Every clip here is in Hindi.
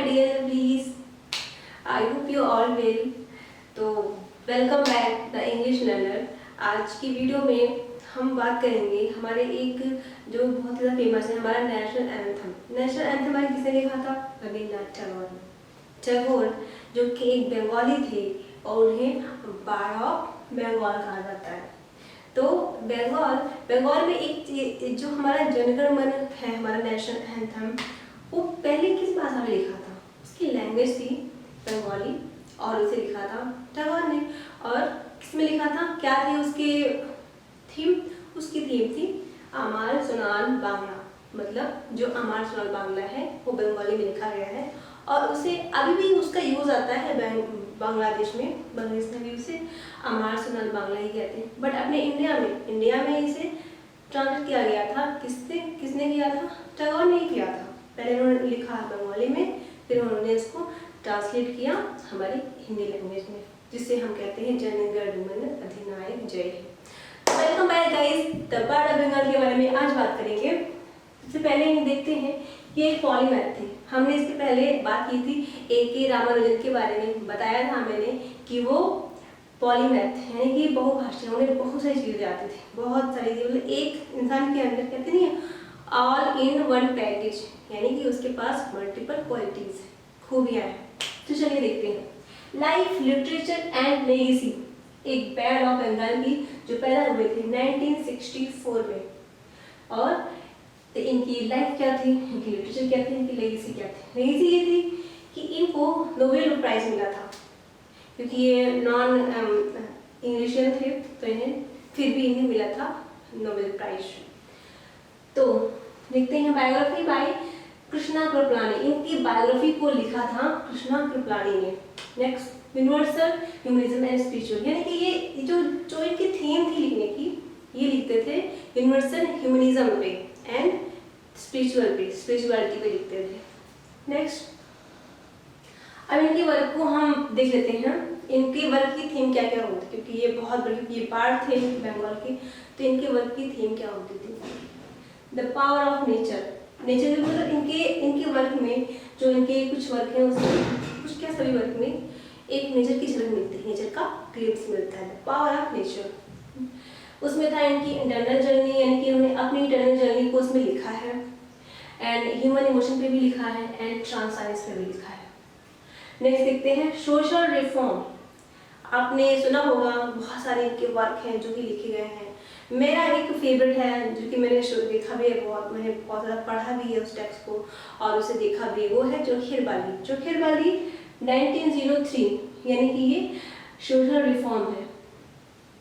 dear please. I hope you all well. तो welcome back the English learner. आज की वीडियो में हम बात करेंगे हमारे एक जो बहुत ज़्यादा फेमस है, हमारा नेशनल एंथम। नेशनल एंथम हमारे किसने लिखा था? रविन्द्रनाथ टैगोर, जो कि एक बंगाली थे और उन्हें बार ऑफ बंगाल कहा जाता है। तो बंगाल में एक जो हमारा जनगण मन है, हमारा नेशनल एंथम, वो पहले किस भाषा में लिखा था? उसकी लैंग्वेज थी बंगाली और उसे लिखा था टैगोर ने। और किसमें लिखा था? क्या थी उसकी थीम? उसकी थीम थी अमार सोनाल बांग्ला। मतलब जो अमार सोनाल बांग्ला है वो बंगाली में लिखा गया है और उसे अभी भी उसका यूज आता है बांग्लादेश में भी उसे अमार सोनाल बांग्ला ही कहते हैं। बट अपने इंडिया में इसे ट्रांसलेट किया गया था। किसने किया था? टैगोर ने किया था। पहले उन्होंने लिखा बंगाली में, फिर उन्होंने इसको ट्रांसलेट किया हमारी हिंदी लैंग्वेज में, जिससे हम कहते हैं जनगण मन अधिनायक जय। Welcome back guys, the part of Bengal के बारे में आज बात करेंगे। सबसे पहले हम देखते हैं कि एक पॉलीमैथ थे। हमने इसके पहले बात की थी A.K. रामानुजन के बारे में। बताया था मैंने कि वो पॉलीमैथ यानी कि बहुभाषी, उन्हें बहुत सारी चीज़ें आती थी, बहुत सारी चीज़ें। मतलब एक इंसान के अंदर कहते नहीं है ऑल इन वन पैकेज, यानी कि उसके पास मल्टीपल क्वालिटीज खूबियाँ हैं। तो चलिए देखते हैं। लाइफ, लिटरेचर एंड लेगेसी, एक पैड ऑफ बंगाल की जो पैदा हुए थे 1964 में। और तो इनकी लाइफ क्या थी, इनकी लिटरेचर क्या थी, इनकी लेगेसी क्या थी? लेगेसी ये थी कि इनको नोबेल प्राइज मिला था, क्योंकि ये नॉन इंग्लिशियन थे तो इन्हें फिर भी इन्हें मिला था नोबेल प्राइज। तो देखते हैं बायोग्राफी बाय कृष्णा कृपलानी। इनकी बायोग्राफी को लिखा था कृष्णा कृपलानी ने। Next, universal humanism and spiritual, यानी कि ये जो इनकी थीम थी लिखने की, ये लिखते थे यूनिवर्सल ह्यूमनिज्म पे एंड स्पिरिचुअलिटी पे लिखते थे। नेक्स्ट, अब इनके वर्क को हम देख लेते हैं। इनके वर्क की थीम क्या क्या होती, क्योंकि ये बहुत बड़ी ये पार्ट थे बंगाल की, तो इनके वर्क की थीम क्या होती थी? The power of nature. Nature मतलब इनके वर्क में जो इनके कुछ वर्क हैं उसमें कुछ क्या सभी वर्क में एक नेचर की झलक मिलती है, नेचर का ग्लिम्स मिलता है। पावर ऑफ नेचर उसमें था इनकी इंटरनल जर्नी, यानी कि उन्होंने अपनी इंटरनल जर्नी को उसमें लिखा है, एंड ह्यूमन इमोशन पे भी लिखा है, एंड ट्रांस साइंस पे भी लिखा है। नेक्स्ट देखते हैं सोशल रिफॉर्म। आपने सुना होगा, बहुत सारे इनके वर्क हैं जो कि लिखे गए हैं। मेरा एक फेवरेट है जो कि मैंने देखा भी है, मैंने बहुत ज़्यादा पढ़ा भी है उस टेक्स्ट को और उसे देखा भी, वो है जोखिर बाली 1903, यानी कि ये सोशल रिफॉर्म है।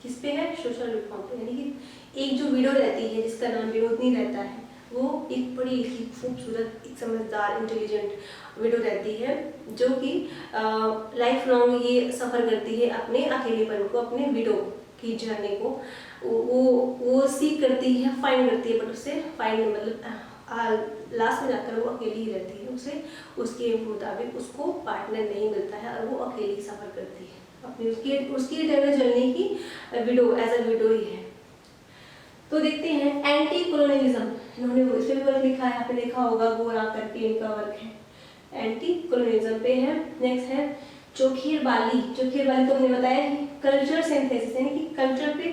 किस पे है? सोशल रिफॉर्म पे। यानी कि एक जो विडो रहती है जिसका नाम विनोदनी रहता है, वो एक बड़ी लिखी खूबसूरत, एक समझदार, इंटेलिजेंट विडो रहती है जो कि लाइफ लॉन्ग ये सफ़र करती है अपने अकेलेपन को, अपने विडो की जर्नी को वो सीख करती है, फाइंड करती है, बट उससे फाइंड मतलब लास्ट में जाकर वो अकेली ही रहती है। उसे उसके मुताबिक उसको पार्टनर नहीं मिलता है और वो अकेली सफ़र करती है अपनी उसकी जर्नी की विडो, एज अ विडो ही है। तो देखते हैं एंटी कॉलोनियलिज्म। इन्होंने इस पे भी वर्क लिखा है, आपने देखा होगा, गोरा करके इनका वर्क है, एंटी कॉलोनियलिज्म पे है। नेक्स्ट है जोखिर बाली तो हमने बताया कि कल्चर सिंथेसिस, यानी कि कल्चर पे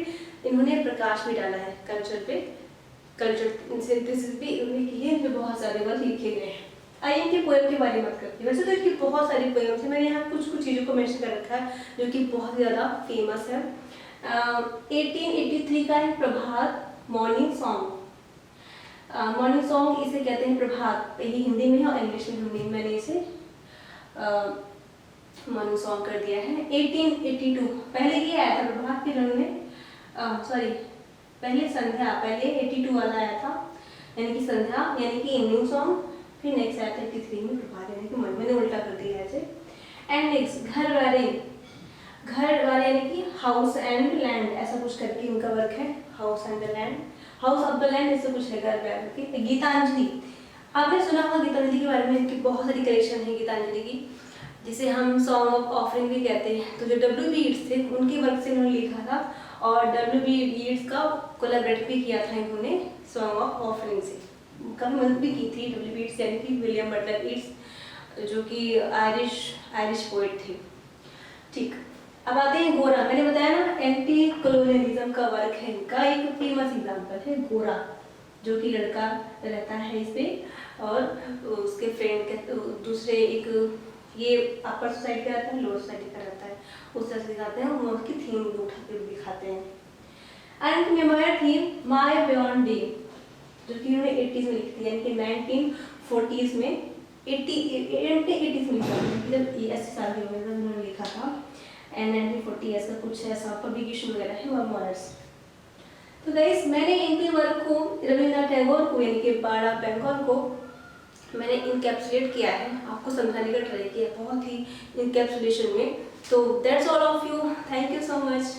इन्होंने प्रकाश भी डाला है। कल्चर सिंथेसिस भी इन्होंने की है, जो बहुत सारे वर्क लिखे गए हैं। आइए इनके पोएम के बारे में बात करते हैं। वैसे तो इनकी बहुत सारी पोएम्स हैं, मैंने यहाँ कुछ चीज़ों को मेंशन कर रखा है जो कि बहुत ज़्यादा फेमस है। 1883 का है प्रभात मॉर्निंग सॉन्ग इसे कहते हैं प्रभात। पहले हिंदी में है और इंग्लिश में मैंने इसे मॉर्निंग सॉन्ग कर दिया है। 1882 पहले ये आया था प्रभात, फिर उन्होंने पहले 82 वाला आया था, यानी कि संध्या, यानी कि इवनिंग सॉन्ग। फिर नेक्स्ट आया था 83 में प्रभात, यानी कि मैंने उल्टा कर दिया ऐसे। एंड नेक्स्ट घर वाले यानी कि हाउस एंड लैंड, ऐसा कुछ करके इनका वर्क है। हाउस ऑफ द लैंड ऐसा कुछ है घर वाले। गीतांजलि, आपने सुना होगा गीतांजलि के बारे में, इनकी बहुत सारी कलेक्शन है गीतांजलि की, जिसे हम सॉन्ग ऑफ ऑफरिंग भी कहते हैं। तो जो W.B. येट्स थे उनके वर्क से इन्होंने लिखा था और W.B. येट्स का कोलैबोरेट भी किया था इन्होंने सॉन्ग ऑफ ऑफरिंग से, काफ़ी मदद भी की थी W.B. येट्स यानी कि विलियम बटलर येट्स जो कि आयरिश पोइट थे। ठीक, अब आते हैं गोरा। मैंने बताया ना एंटी कॉलोनियलिज्म का वर्क है इनका, एक फेमस एग्जांपल है गोरा, जो कि लड़का रहता है इस पे और उसके फ्रेंड के दूसरे एक, ये अपर सोसाइटी का रहता है, लोअर सोसाइटी का रहता है, उस तरह से दिखाते हैं। वो उसकी थीम उठा के दिखाते हैं। And memoir theme my beyond day, जो कि उन्होंने 80s में लिखी थी, यानी कि 1940s में 80s में लिखा था, जब ये 80 साल के उम्र में उन्होंने लिखा था। एंड 1940 ऐसा कुछ ऐसा पब्लिकेशन वगैरह है मेमोयर्स। तो गाइस, मैंने इनके वर्क को रविंद्रनाथ टैगोर को यानी कि बाड़ा बेंगल को मैंने इनकैप्सुलेट किया है, आपको समझाने का ट्राई किया बहुत ही इनकैप्सुलेशन में। तो that's all of you, thank you so much.